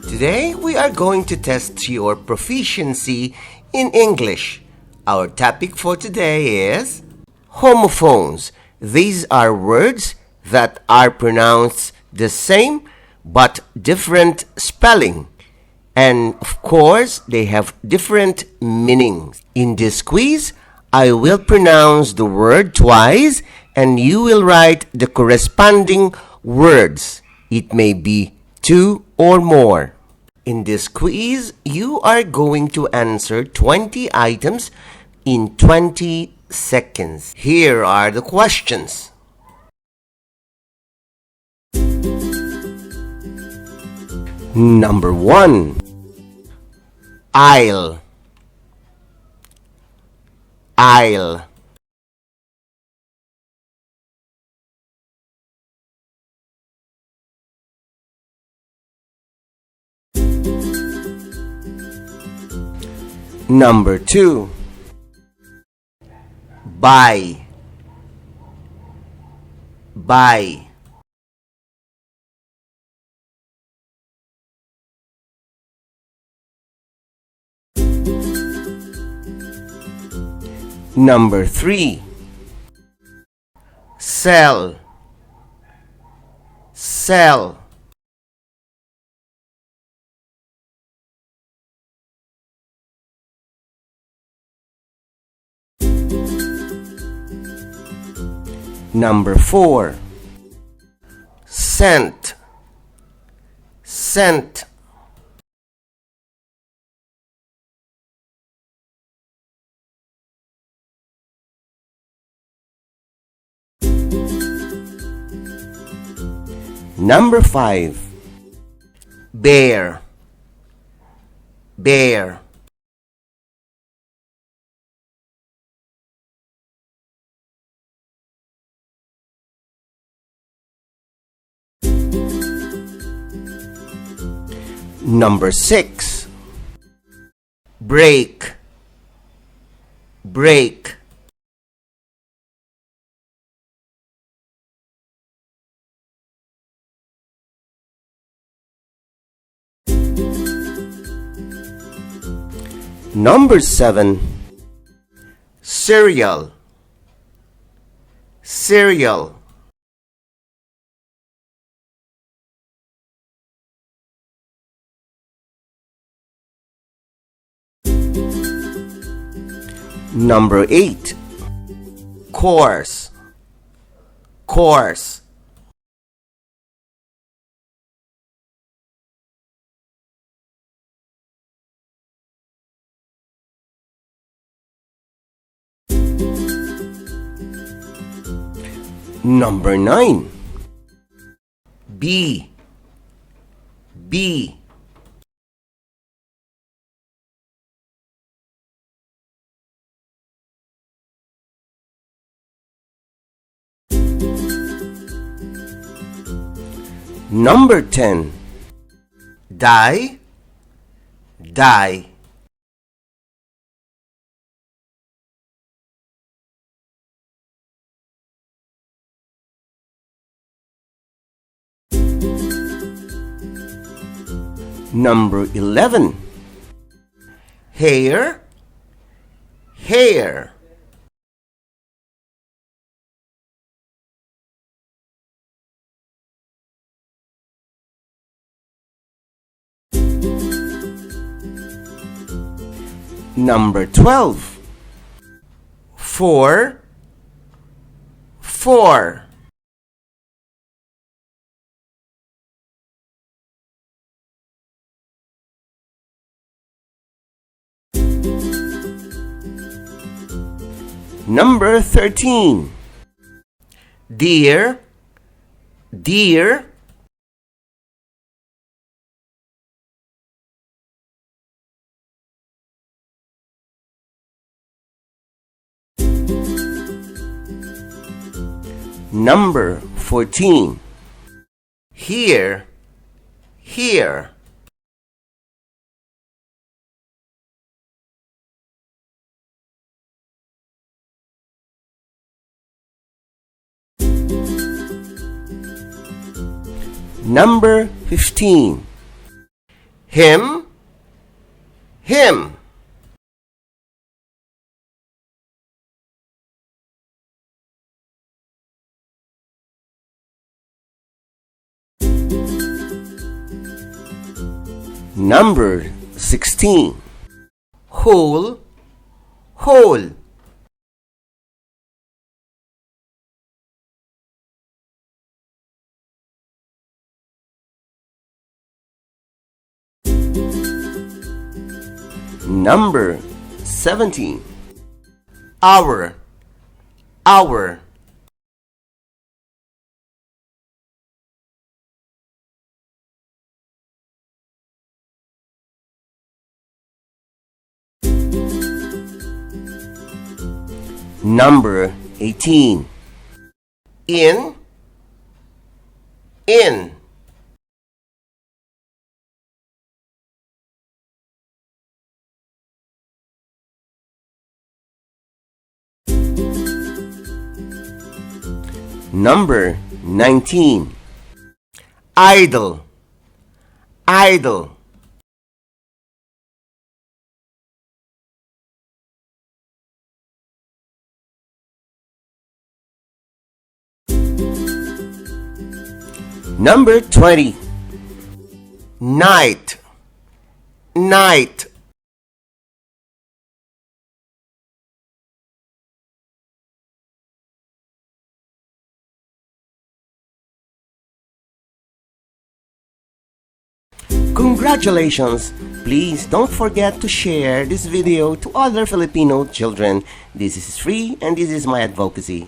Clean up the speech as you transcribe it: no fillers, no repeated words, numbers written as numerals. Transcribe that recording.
Today, we are going to test your proficiency in English. Our topic for today is homophones. These are words that are pronounced the same but different spelling. And of course, they have different meanings. In this quiz, I will pronounce the word twice and you will write the corresponding words. It may be 2 or more. In this quiz, you are going to answer 20 items in 20 seconds. Here are the questions. Number 1. Aisle. Aisle. Number 2. Buy. Buy. Number 3. Sell. Sell. Number 4. Cent. Cent. Number 5. Bear. Bear. Number 6. Break. Break. Number 7. Cereal. Cereal. Number 8. Course. Course. Number 9. B. B. Number 10. Die. Die. Number 11. Hair. Hair. Number 12. 4. 4. Number 13. Deer. Deer. Number 14. Here. Here. Number 15. him, him. Number 16. Whole, whole. Number 17. Hour, hour. Number 18. In, in. Number 19. Idle, idle. Number 20. Night, night. Congratulations! Please don't forget to share this video to other Filipino children. This is free and this is my advocacy.